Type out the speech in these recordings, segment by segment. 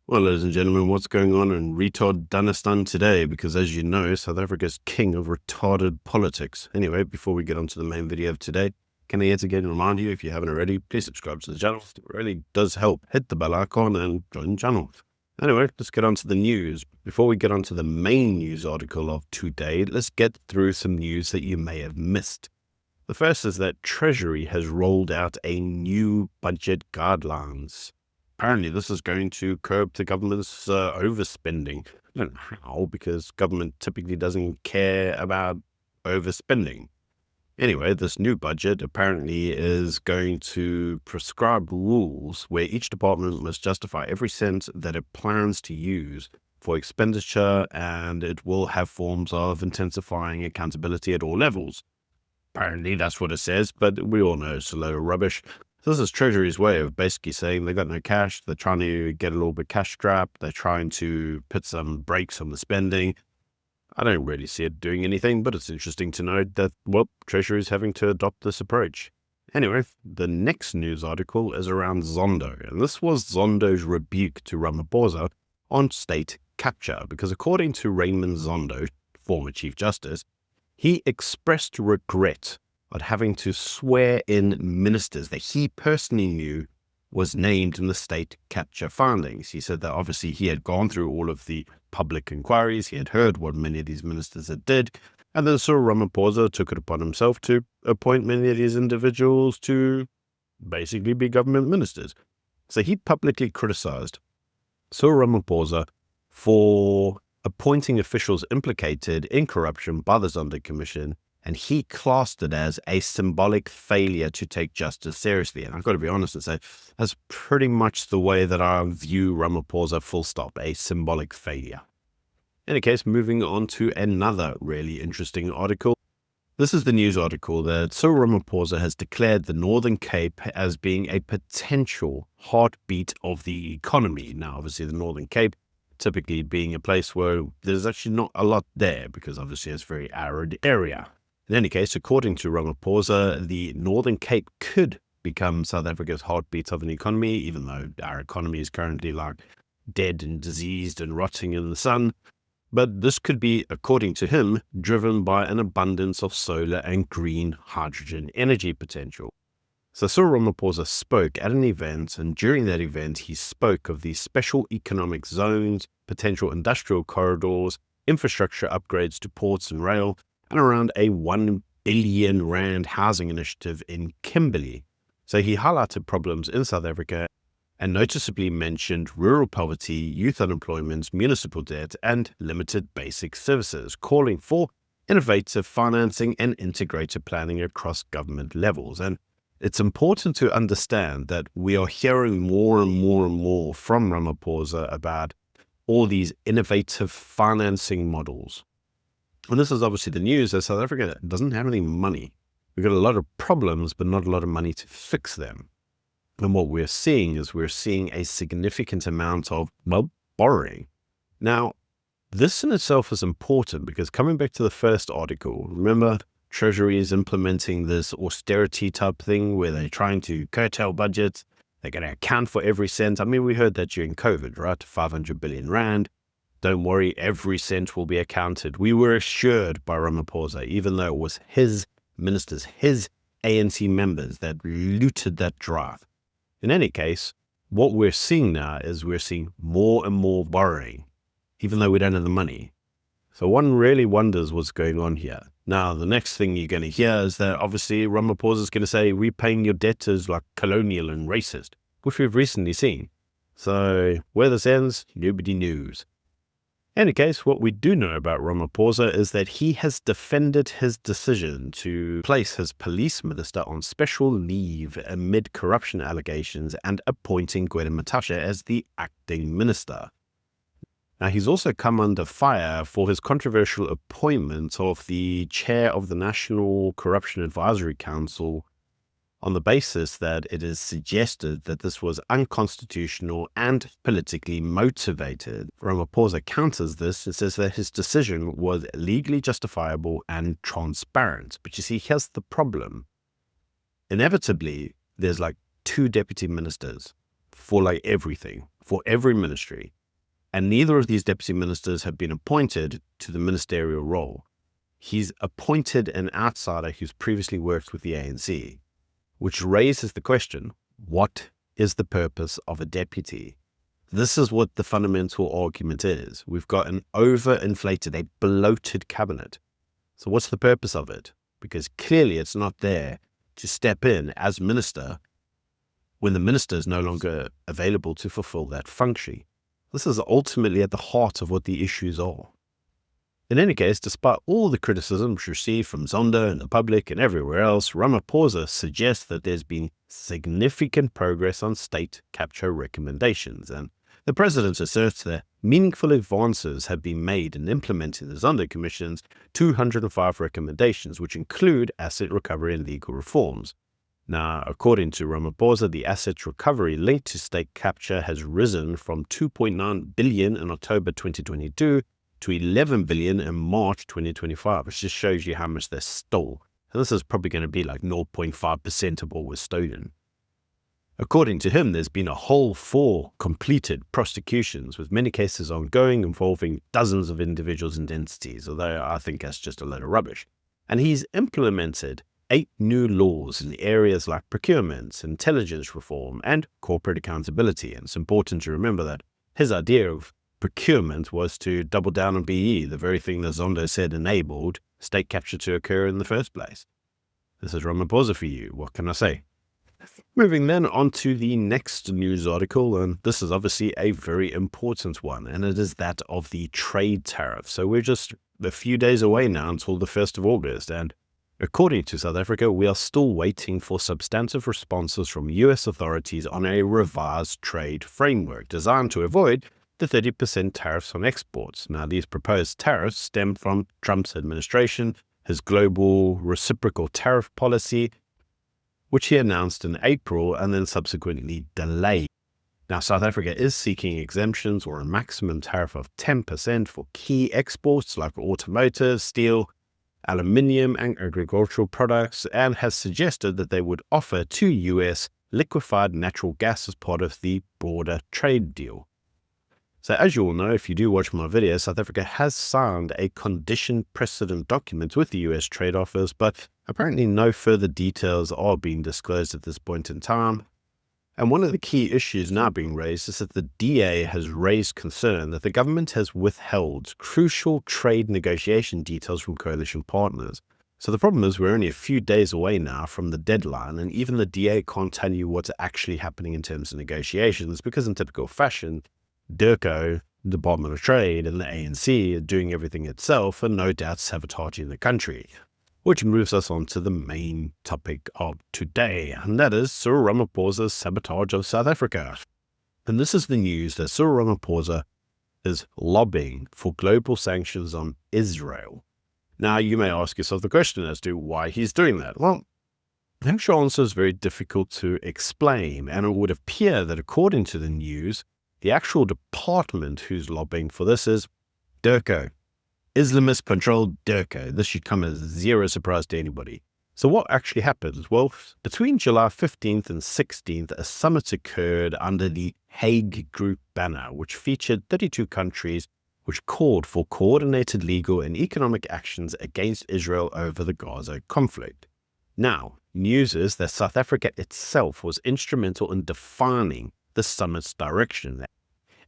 Well, ladies and gentlemen, what's going on in Retard today? Because as you know, South Africa's king of retarded politics. Anyway, before we get onto the main video of today, can I yet again remind you, if you haven't already, please subscribe to the channel. It really does help. Hit the bell icon and join the channel. Anyway, let's get on to the news. Before we get on to the main news article of today, let's get through some news that you may have missed. The first is that Treasury has rolled out a new budget guidelines. Apparently, this is going to curb the government's overspending. I don't know how, because government typically doesn't care about overspending. Anyway, this new budget apparently is going to prescribe rules where each department must justify every cent that it plans to use for expenditure, and it will have forms of intensifying accountability at all levels. Apparently, that's what it says, but we all know it's a load of rubbish. This is Treasury's way of basically saying they've got no cash. They're trying to get a little bit cash strapped. They're trying to put some brakes on the spending. I don't really see it doing anything, but it's interesting to note that, well, Treasury is having to adopt this approach. Anyway, the next news article is around Zondo, and this was Zondo's rebuke to Ramaphosa on state capture, because according to Raymond Zondo, former Chief Justice, he expressed regret at having to swear in ministers that he personally knew was named in the state capture findings. He said that obviously he had gone through all of the public inquiries, he had heard what many of these ministers had did, and then Cyril Ramaphosa took it upon himself to appoint many of these individuals to basically be government ministers. So he publicly criticized Cyril Ramaphosa for appointing officials implicated in corruption by the Zondo Commission, and he classed it as a symbolic failure to take justice seriously. And I've got to be honest and say, that's pretty much the way that I view Ramaphosa, full stop, a symbolic failure. In any case, moving on to another really interesting article. This is the news article that Cyril Ramaphosa has declared the Northern Cape as being a potential heartbeat of the economy. Now, obviously, the Northern Cape typically being a place where there's actually not a lot there, because obviously it's a very arid area. In any case, according to Ramaphosa, the Northern Cape could become South Africa's heartbeat of an economy, even though our economy is currently like dead and diseased and rotting in the sun. But this could be, according to him, driven by an abundance of solar and green hydrogen energy potential. So Cyril Ramaphosa spoke at an event, and during that event, he spoke of these special economic zones, potential industrial corridors, infrastructure upgrades to ports and rail, and around a 1 billion rand housing initiative in Kimberley. So he highlighted problems in South Africa and noticeably mentioned rural poverty, youth unemployment, municipal debt, and limited basic services, calling for innovative financing and integrated planning across government levels. And it's important to understand that we are hearing more and more and more from Ramaphosa about all these innovative financing models. And this is obviously the news that South Africa doesn't have any money. We've got a lot of problems, but not a lot of money to fix them. And what we're seeing is a significant amount of, well, borrowing. Now, this in itself is important because coming back to the first article, remember Treasury is implementing this austerity type thing where they're trying to curtail budgets. They're going to account for every cent. I mean, we heard that during COVID, right? 500 billion rand. Don't worry, every cent will be accounted. We were assured by Ramaphosa, even though it was his ministers, his ANC members that looted that draft. In any case, what we're seeing now is we're seeing more and more borrowing, even though we don't have the money. So one really wonders what's going on here. Now, the next thing you're going to hear is that obviously Ramaphosa is going to say repaying your debt is like colonial and racist, which we've recently seen. So where this ends, nobody knows. In any case, what we do know about Ramaphosa is that he has defended his decision to place his police minister on special leave amid corruption allegations and appointing Gwede Mantashe as the acting minister. Now, he's also come under fire for his controversial appointment of the chair of the National Corruption Advisory Council on the basis that it is suggested that this was unconstitutional and politically motivated. Ramaphosa counters this and says that his decision was legally justifiable and transparent. But you see, here's the problem. Inevitably, there's like 2 deputy ministers for like everything, for every ministry, and neither of these deputy ministers have been appointed to the ministerial role. He's appointed an outsider who's previously worked with the ANC, which raises the question, what is the purpose of a deputy? This is what the fundamental argument is. We've got an overinflated, a bloated cabinet. So what's the purpose of it? Because clearly it's not there to step in as minister when the minister is no longer available to fulfill that function. This is ultimately at the heart of what the issues are. In any case, despite all the criticisms received from Zondo and the public and everywhere else, Ramaphosa suggests that there's been significant progress on state capture recommendations, and the president asserts that meaningful advances have been made in implementing the Zondo Commission's 205 recommendations, which include asset recovery and legal reforms. Now, according to Ramaphosa, the asset recovery linked to state capture has risen from 2.9 billion in October 2022 to 11 billion in March 2025, which just shows you how much they stole. And this is probably going to be like 0.5% of what was stolen. According to him, there's been a whole 4 completed prosecutions, with many cases ongoing involving dozens of individuals and entities, although I think that's just a load of rubbish. And he's implemented 8 new laws in areas like procurement, intelligence reform, and corporate accountability. And it's important to remember that his idea of procurement was to double down on BE, the very thing that Zondo said enabled state capture to occur in the first place. This is Ramaphosa for you. What can I say? Moving then on to the next news article, and this is obviously a very important one, and it is that of the trade tariff. So we're just a few days away now until the 1st of August, and according to South Africa, we are still waiting for substantive responses from US authorities on a revised trade framework designed to avoid the 30% tariffs on exports. Now, these proposed tariffs stem from Trump's administration, his global reciprocal tariff policy, which he announced in April and then subsequently delayed. Now, South Africa is seeking exemptions or a maximum tariff of 10% for key exports like automotive, steel, aluminium, and agricultural products, and has suggested that they would offer to US liquefied natural gas as part of the broader trade deal. So as you all know, if you do watch my video, South Africa has signed a condition precedent document with the US trade office, but apparently no further details are being disclosed at this point in time. And one of the key issues now being raised is that the DA has raised concern that the government has withheld crucial trade negotiation details from coalition partners. So the problem is we're only a few days away now from the deadline, and even the DA can't tell you what's actually happening in terms of negotiations, because in typical fashion, DIRCO, the Department of Trade, and the ANC are doing everything itself and no doubt sabotaging the country. Which moves us on to the main topic of today, and that is Cyril Ramaphosa's sabotage of South Africa. And this is the news that Cyril Ramaphosa is lobbying for global sanctions on Israel. Now, you may ask yourself the question as to why he's doing that. Well, the actual answer is very difficult to explain, and it would appear that according to the news, the actual department who's lobbying for this is DIRCO, Islamist-controlled DIRCO. This should come as zero surprise to anybody. So what actually happened? Well, between July 15th and 16th, a summit occurred under the Hague Group banner, which featured 32 countries, which called for coordinated legal and economic actions against Israel over the Gaza conflict. Now, news is that South Africa itself was instrumental in defining the summit's direction,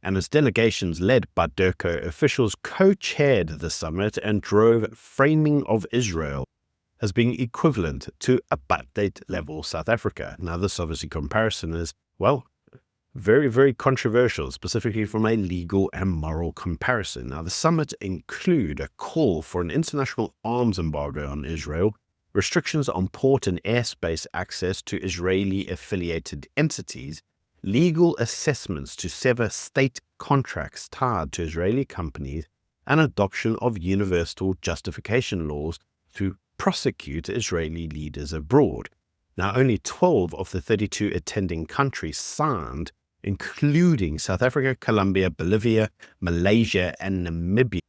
and its delegations led by DIRCO officials co-chaired the summit and drove framing of Israel as being equivalent to apartheid-level South Africa. Now, this obviously comparison is, well, very, very controversial, specifically from a legal and moral comparison. Now, the summit include a call for an international arms embargo on Israel, restrictions on port and airspace access to Israeli-affiliated entities, legal assessments to sever state contracts tied to Israeli companies, and adoption of universal justification laws to prosecute Israeli leaders abroad. Now, only 12 of the 32 attending countries signed, including South Africa, Colombia, Bolivia, Malaysia, and Namibia,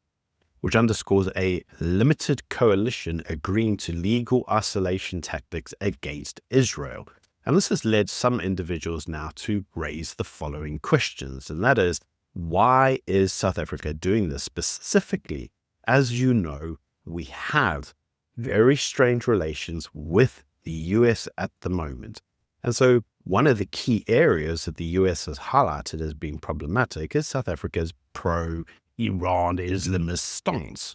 which underscores a limited coalition agreeing to legal isolation tactics against Israel. And this has led some individuals now to raise the following questions, and that is, why is South Africa doing this specifically? As you know, we have very strange relations with the US at the moment. And so one of the key areas that the US has highlighted as being problematic is South Africa's pro-Iran Islamist stance.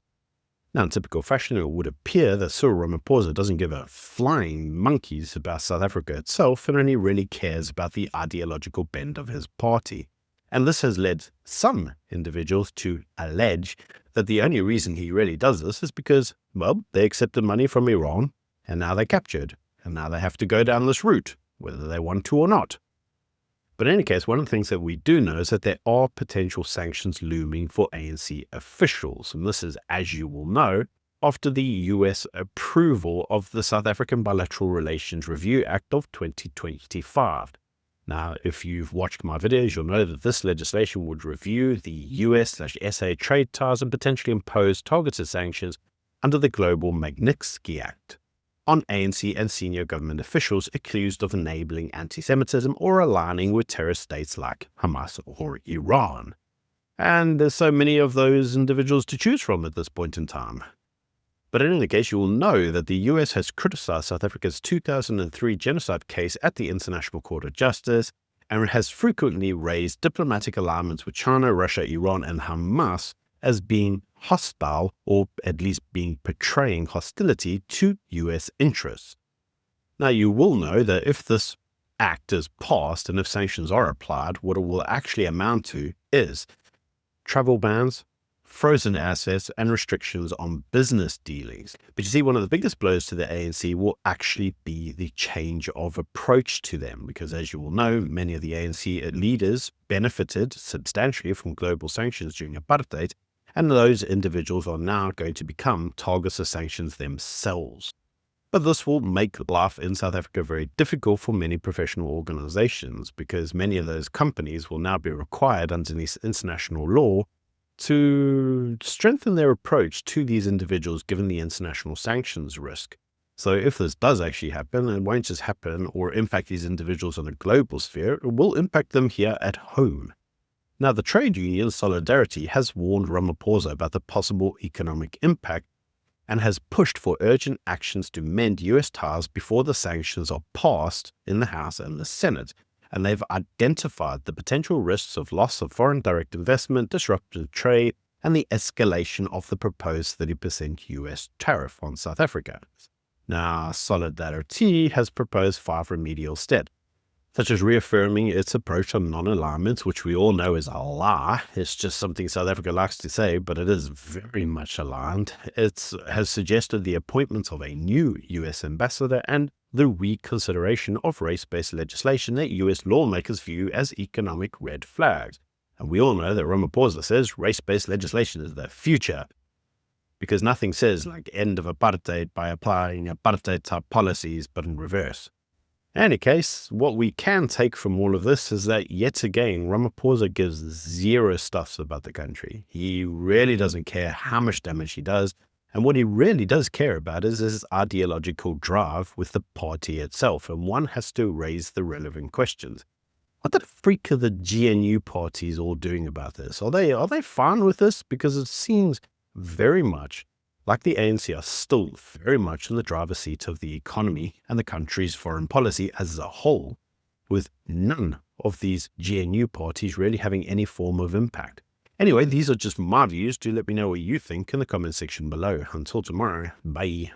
Now, in typical fashion, it would appear that Cyril Ramaphosa doesn't give a flying monkeys about South Africa itself and only really cares about the ideological bend of his party. And this has led some individuals to allege that the only reason he really does this is because, well, they accepted money from Iran and now they're captured and now they have to go down this route, whether they want to or not. But in any case, one of the things that we do know is that there are potential sanctions looming for ANC officials. And this is, as you will know, after the US approval of the South African Bilateral Relations Review Act of 2025. Now, if you've watched my videos, you'll know that this legislation would review the US/SA trade ties and potentially impose targeted sanctions under the Global Magnitsky Act on ANC and senior government officials accused of enabling anti-Semitism or aligning with terrorist states like Hamas or Iran. And there's so many of those individuals to choose from at this point in time. But in any case, you will know that the US has criticized South Africa's 2003 genocide case at the International Court of Justice and has frequently raised diplomatic alignments with China, Russia, Iran, and Hamas as being hostile, or at least being portraying hostility to US interests. Now, you will know that if this act is passed and if sanctions are applied, what it will actually amount to is travel bans, frozen assets, and restrictions on business dealings. But you see, one of the biggest blows to the ANC will actually be the change of approach to them, because as you will know, many of the ANC leaders benefited substantially from global sanctions during apartheid, and those individuals are now going to become targets of sanctions themselves. But this will make life in South Africa very difficult for many professional organizations, because many of those companies will now be required underneath international law to strengthen their approach to these individuals given the international sanctions risk. So if this does actually happen, it won't just happen or impact these individuals on a global sphere, it will impact them here at home. Now, the trade union Solidarity has warned Ramaphosa about the possible economic impact and has pushed for urgent actions to mend US ties before the sanctions are passed in the House and the Senate. And they've identified the potential risks of loss of foreign direct investment, disrupted trade, and the escalation of the proposed 30% US tariff on South Africa. Now, Solidarity has proposed 5 remedial steps, such as reaffirming its approach on non-alignment, which we all know is a lie. It's just something South Africa likes to say, but it is very much aligned. It has suggested the appointment of a new US ambassador and the reconsideration of race-based legislation that US lawmakers view as economic red flags. And we all know that Ramaphosa says race-based legislation is the future, because nothing says like end of apartheid by applying apartheid-type policies, but in reverse. In any case, what we can take from all of this is that, yet again, Ramaphosa gives zero stuffs about the country. He really doesn't care how much damage he does, and what he really does care about is his ideological drive with the party itself, and one has to raise the relevant questions. What the freak are the GNU parties all doing about this? Are they fine with this? Because it seems very much like the ANC are still very much in the driver's seat of the economy and the country's foreign policy as a whole, with none of these GNU parties really having any form of impact. Anyway, these are just my views. Do let me know what you think in the comment section below. Until tomorrow, bye.